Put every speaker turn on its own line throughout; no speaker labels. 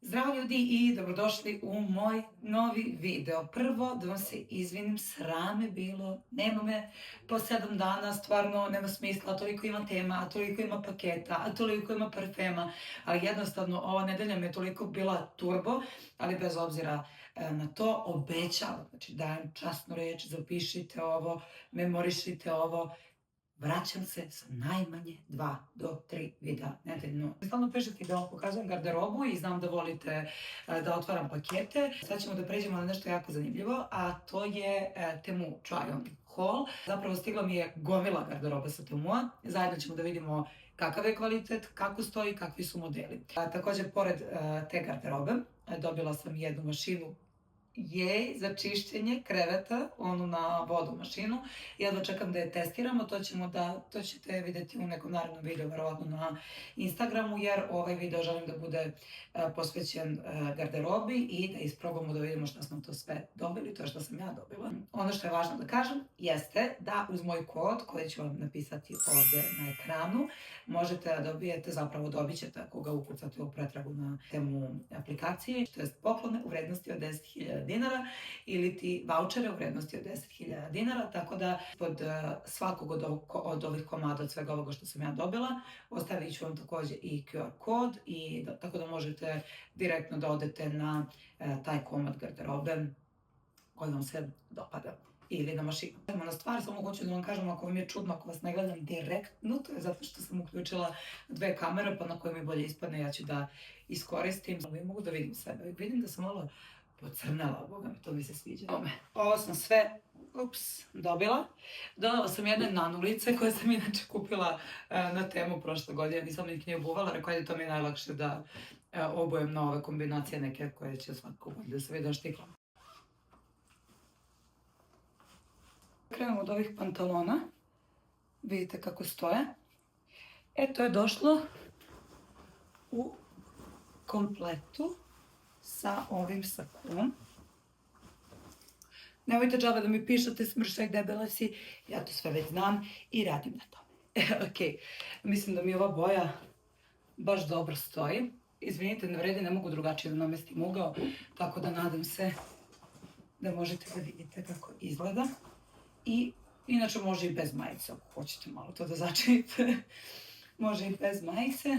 Zdravo ljudi i dobrodošli u moj novi video. Prvo da vam se izvinim, sram je bilo, nema me po 7 dana, stvarno nema smisla, toliko ima tema, a toliko ima paketa, a toliko ima parfema, ali jednostavno ova nedelja mi je toliko bila turbo, ali bez obzira na to obećavam, znači dajem časnu reč, zapišite ovo, memorišite ovo, vraćam se sa najmanje 2 do 3 videa nedeljno. Stalno pišete da vam pokazujem garderobu i znam da volite da otvaram pakete. Sad ćemo da pređemo na nešto jako zanimljivo, a to je Temu Try On Haul. Zapravo stigla mi je gomila garderoba sa Temua. Zajedno ćemo da vidimo kakav je kvalitet, kako stoji, kakvi su modeli. Također, pored te garderobe, dobila sam jednu mašinu za čišćenje kreveta, onu na vodu mašinu. Jedva čekam da je testiramo, to ćete vidjeti u nekom narednom videu, verovatno na Instagramu, jer ovaj video želim da bude posvećen garderobi i da isprobamo da vidimo šta smo to sve dobili, to je što sam ja dobila. Ono što je važno da kažem jeste da uz moj kod, koji ću vam napisati ovdje na ekranu, možete da dobijete, zapravo dobit ćete ako ga ukucate u pretragu na Temu aplikaciji, to je poklone u vrednosti od 10.000 dinara ili ti vaučere u vrednosti od 10.000 dinara, tako da pod svakog od ovih komada, od svega ovoga što sam ja dobila, ostavit ću vam također i QR kod, tako da možete direktno da odete na taj komad garderobe koji vam se dopada ili na mašinu. Na stvar, samo hoću da vam kažem, ako vam je čudno, ako vas ne gledam direktno, to je zato što sam uključila 2 kamere, pa na koje mi bolje ispadne, ja ću da iskoristim. Mogu da vidim sebe, vidim da sam malo pocrnela, boga mi, to mi se sviđa. Ovo sam sve, dobila. Dodala sam jedne nanulice koje sam inače kupila na Temu prošle godine, nisam ih nije obuvala, rekao je da to mi je najlakše da obujem na ove kombinacije neke koje će svakako da se vidim štiklom. Krenemo od ovih pantalona, vidite kako stoje. To je došlo u kompletu sa ovim sakom. Nemojte džaba da mi pišete smršaj, debela si, ja to sve već znam i radim na tome. Ok, mislim da mi ova boja baš dobro stoji. Izvinite, ne vredi, ne mogu drugačije da namestim ugao, tako da nadam se da možete da vidite kako izgleda. I inače može i bez majice, ako hoćete malo to da začinite. Može i bez majice.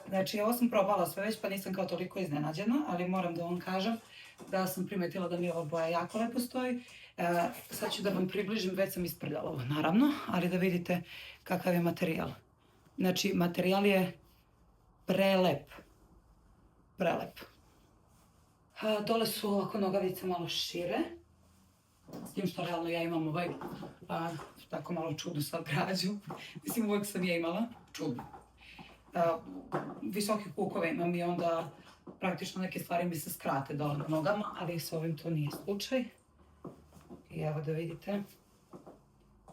Znači, ovo sam probala sve već, pa nisam kao toliko iznenađena, ali moram da vam kažem da sam primetila da mi ova boja jako lepo stoji. Sad ću da vam približim, već sam isprljala ovo, naravno, ali da vidite kakav je materijal. Znači, materijal je prelep. Prelep. Dole su ovako nogavice malo šire. S tim što realno ja imam tako malo čudnu sad građu. Mislim, uvijek sam je imala čudnu. Visoke kukove imam i onda praktično neke stvari mi se skrate dole na nogama, ali s ovim to nije slučaj. I evo da vidite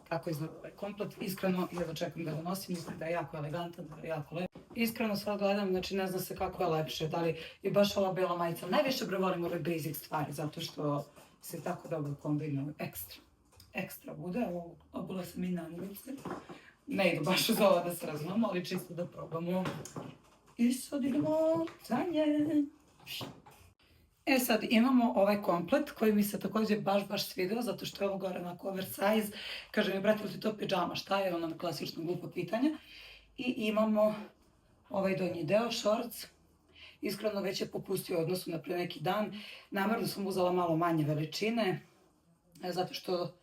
kako izgleda ovaj komplet. Iskreno, jedva čekam da ga nosim, mislim da je jako elegantan, da je jako lep. Iskreno sad gledam, znači ne zna se kako je lepše, da li je baš ova bela majica. Najviše volim ove basic stvari, zato što se tako dobro kombinuju, ekstra bude. Obula sam i nanulice. Ne idu baš uz ovo da se razumemo, ali čisto da probamo. I sad idemo dalje. Sad imamo ovaj komplet koji mi se također baš svidio, zato što je ovo gore onako oversize. Kaže mi, brate, li ti to pidžama? Šta je ono klasično glupo pitanje? I imamo ovaj donji deo, shorts. Iskreno već je popustio u odnosu na pre neki dan. Namerno sam uzela malo manje veličine, zato što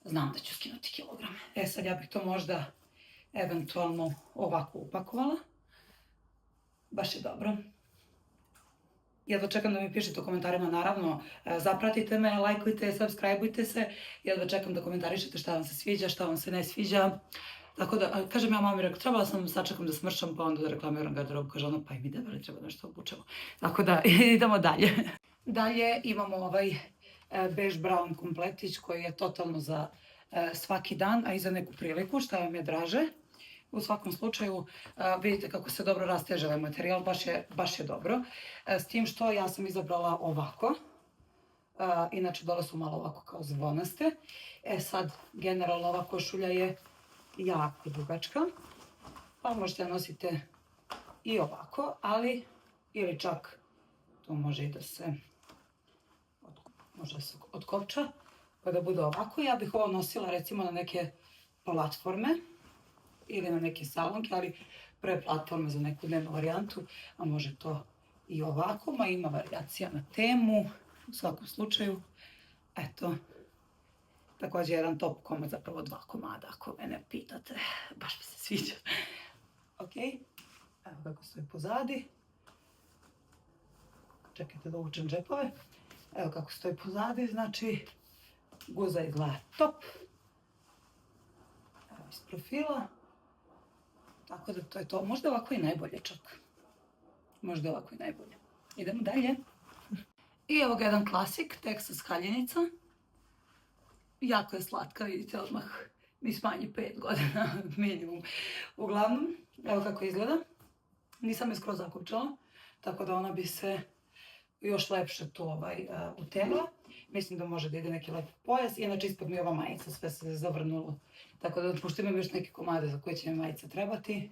znam da ću skinuti kilograme. Sad ja bih to možda eventualno ovako upakovala. Baš je dobro. Jedva čekam da mi pišete u komentarima, naravno, zapratite me, lajkujte, subscribeujte se. Jedva čekam da komentarišete šta vam se sviđa, šta vam se ne sviđa. Tako da, kažem ja mami, rekao, trebala sam sačekam da smršam, pa onda da reklamiram garderobu, kaže ona, pa i mi debeli treba nešto obučemo. Tako da, idemo dalje. Dalje imamo ovaj bež brown kompletić koji je totalno za svaki dan, a i za neku priliku, šta vam je draže. U svakom slučaju, vidite kako se dobro rasteže ovaj materijal, baš je dobro. S tim što ja sam izabrala ovako. Inače, dole su malo ovako kao zvonaste. Sad, generalno, ova košulja je jako dugačka. Pa možete nosite i ovako, ali ili čak to može i da se, može da se otkopča, pa da bude ovako. Ja bih ovo nosila recimo na neke platforme ili na neke salonke, ali pre platforme za neku dnevnu varijantu, a može to i ovako, ma ima varijacija na temu, u svakom slučaju, eto, također jedan top komad, zapravo 2 komada, ako mene pitate, baš mi se sviđa. Ok, evo kako stoji pozadi. Čekajte da uvučem džepove. Evo kako stoji pozadi, znači guza izgleda top. Evo iz profila. Tako da to je to. Možda ovako i najbolje čak. Možda ovako i najbolje. Idemo dalje. I evo ga jedan klasik, Texas haljenica. Jako je slatka, vidite odmah. Mi smanji 5 godina minimum. Uglavnom, evo kako izgleda. Nisam je skroz zakopčala, tako da ona bi se još lepše to utegla. Mislim da može da ide neki lep pojas. Inače ispod mi je ova majica, sve se zavrnulo. Tako da, pošto imam još neke komade za koje će mi majica trebati.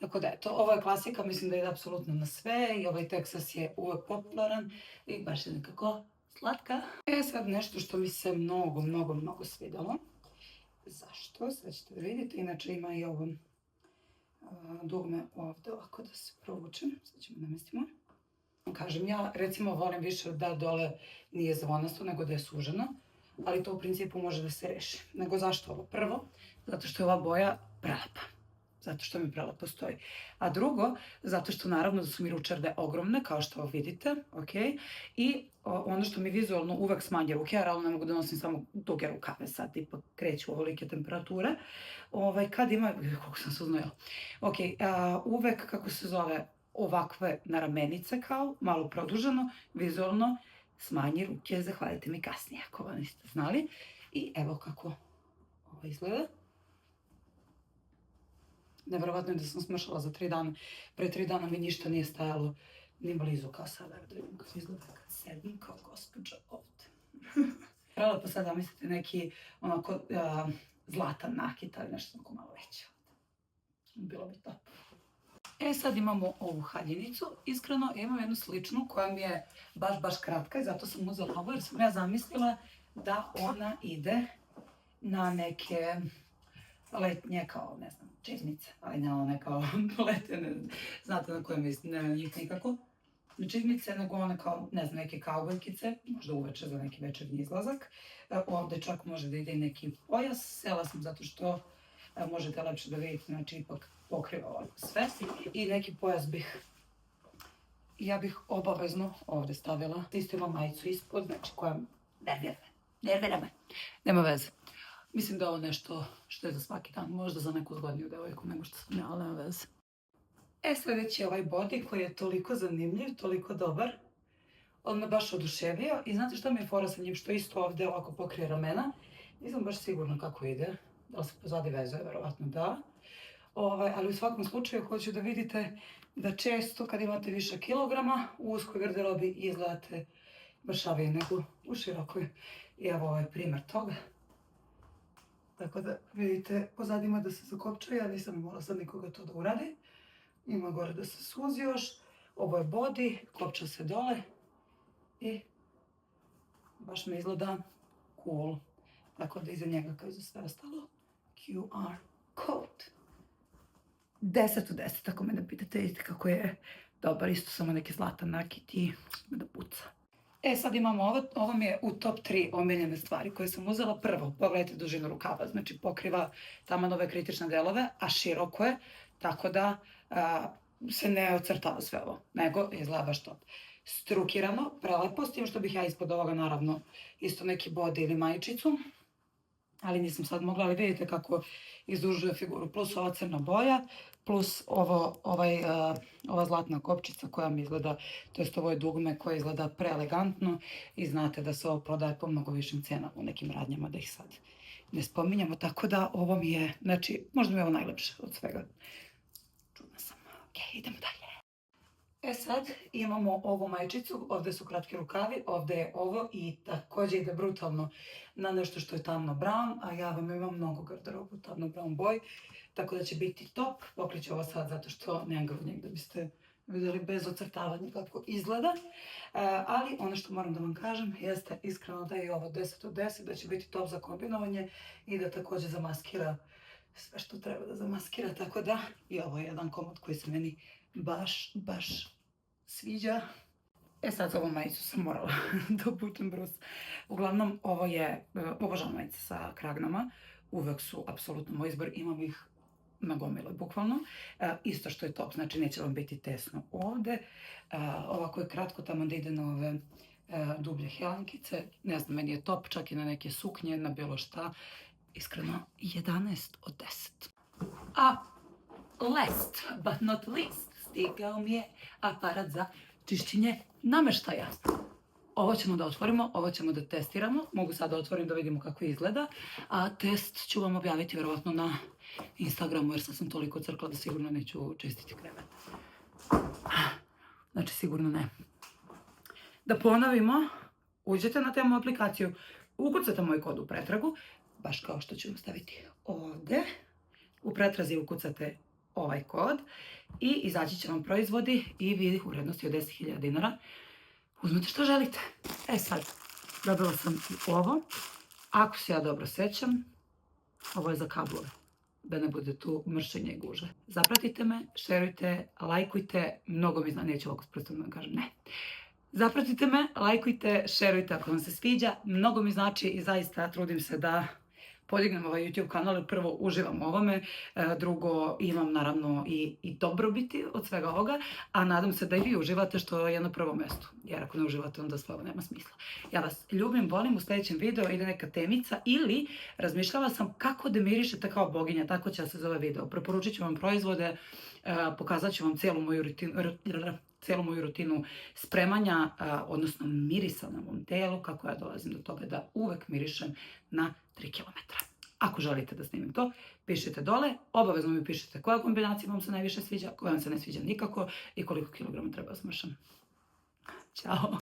Tako da eto, ovo je klasika, mislim da ide apsolutno na sve i ovaj Texas je uvek popularan i baš je nekako slatka. Sad nešto što mi se mnogo svidjelo. Zašto? Sad ćete da vidite, inače ima i ovo dugme ovdje, ovako da se provučem. Sad ćemo namestimo. Kažem, ja recimo volim više da dole nije zvonasto nego da je suženo, ali to u principu može da se reši. Nego zašto ovo? Prvo, zato što je ova boja prelepa. Zato što mi prelepo stoji. A drugo, zato što naravno da su mi ručarde ogromne, kao što vidite, ok? I ono što mi vizualno uvek smanje ruke, ja realno ne mogu da nosim samo duge rukave, sad ipak kreću ovolike temperature. Kad ima, koliko sam se uznojila. Ok, uvek, kako se zove, ovakve naramenice kao, malo produženo, vizualno smanji ruke, zahvalite mi kasnije ako vam niste znali. I evo kako ovo izgleda. Nevjerovatno je da sam smršala za 3 dana. Pre 3 dana mi ništa nije stajalo ni blizu kao sada. Da vidim kako izgleda kad sedim kao gospođa ovdje. Prelepo sad zamislite neki onako zlatan nakit, ali nešto onako malo veće. Bilo bi top. Sad imamo ovu haljinicu. Iskreno imam jednu sličnu koja mi je baš kratka i zato sam uzela ovo jer sam ja zamislila da ona ide na neke letnje kao, ne znam, čizmice, ali ne one kao letene, znate na koje mislim, ne na njih nikako. Ne čizmice, nego one kao, ne znam, neke kaubojkice, možda uveče za neki večernji izlazak. Ovdje čak može da ide i neki pojas, sela sam zato što možete lepše da vidite, znači ipak pokriva ovo sve. I neki pojas ja bih obavezno ovdje stavila. Isto imam majicu ispod, znači koja nervira me, nema veze. Mislim da je ovo nešto što je za svaki dan, možda za neku zgodniju devojku nego što sam ja, ali nema veze. Sljedeći je ovaj body koji je toliko zanimljiv, toliko dobar. On me baš oduševio i znate što mi je fora sa njim, što isto ovdje ovako pokrije ramena. Nisam baš sigurna kako ide, da li se pozadi vezuje, verovatno da. Ali u svakom slučaju hoću da vidite da često kad imate više kilograma u uskoj garderobi izgledate bršavije nego u širokoj. I evo ovaj primjer toga. Tako da vidite pozadi ima da se zakopča, ja nisam imala sad nikoga to da uradi. Ima gore da se suzi još. Ovo je body, kopča se dole i baš mi izgleda cool. Tako da iza njega kao i za sve ostalo QR code. 10 od 10, ako me ne pitate, vidite kako je dobar, isto samo neki zlatan nakit i da puca. Sad imamo ovo mi je u top 3 omiljene stvari koje sam uzela. Prvo, pogledajte dužinu rukava, znači pokriva taman ove kritične delove, a široko je, tako da se ne ocrtava sve ovo, nego izgleda baš top. Strukirano, prelepo, s tim što bih ja ispod ovoga naravno isto neki body ili majičicu, ali nisam sad mogla, ali vidite kako izdužuje figuru, plus ova crna boja, plus ova zlatna kopčica koja mi izgleda, to jest ovo je dugme koje izgleda preelegantno i znate da se ovo prodaje po mnogo višim cenama u nekim radnjama, da ih sad ne spominjamo, tako da ovo mi je, znači, možda mi je ovo najlepše od svega. Čudna sam. Ok, idemo dalje. Sad imamo ovu majičicu, ovdje su kratki rukavi, ovdje je ovo i također ide brutalno na nešto što je tamno brown, a ja vam imam mnogo garderobu tamno brown boj, tako da će biti top. Pokriću ovo sad zato što nemam ga u njeg da biste vidjeli bez ocrtavanja kako izgleda. Ali ono što moram da vam kažem jeste iskreno da je i ovo 10 od 10, da će biti top za kombinovanje i da također zamaskira sve što treba da zamaskira, tako da i ovo je jedan komod koji se meni baš sviđa. Sad za ovu majicu sam morala da obučem brus. Uglavnom, ovo je, obožavam majice sa kragnama, uvek su apsolutno moj izbor, imam ih na gomile, bukvalno. Isto što je top, znači neće vam biti tesno ovde. Ovako je kratko, tamo da ide na ove dublje helankice, ne znam, meni je top, čak i na neke suknje, na bilo šta. Iskreno, 11 od 10. A last but not least, stigao mi je aparat za čišćenje nameštaja. Ovo ćemo da otvorimo, ovo ćemo da testiramo. Mogu sad da otvorim da vidimo kako izgleda. A test ću vam objaviti vjerovatno na Instagramu jer sam toliko crkla da sigurno neću čistiti krevet. Znači sigurno ne. Da ponovimo, uđete na temu aplikaciju, ukucate moj kod u pretragu, baš kao što ću vam staviti ovde. U pretrazi ukucate ovaj kod i izaći će vam proizvodi i vi u vrednosti od 10.000 dinara uzmete što želite. Sad, dobila sam i ovo. Ako se ja dobro sećam, ovo je za kablove, da ne bude tu mršenja i guže. Zapratite me, šerujte, lajkujte, mnogo mi znači, neću ovako s prstom da vam kažem, ne. Zapratite me, lajkujte, šerujte ako vam se sviđa, mnogo mi znači i zaista trudim se da podignem ovaj YouTube kanal, jer prvo uživam u ovome, drugo imam naravno i dobrobiti od svega ovoga, a nadam se da i vi uživate što je na prvom mjestu, jer ako ne uživate onda sve ovo nema smisla. Ja vas ljubim, volim, u sljedećem videu ide neka temica ili razmišljala sam kako da mirišete kao boginja, tako će se zove video. Preporučit ću vam proizvode, pokazat ću vam cijelu moju rutinu spremanja, odnosno mirisa na mom telu, kako ja dolazim do toga da uvek mirišem na 3 km. Ako želite da snimim to, pišite dole, obavezno mi pišite koja kombinacija vam se najviše sviđa, koja vam se ne sviđa nikako i koliko kilograma treba smršam. Ćao!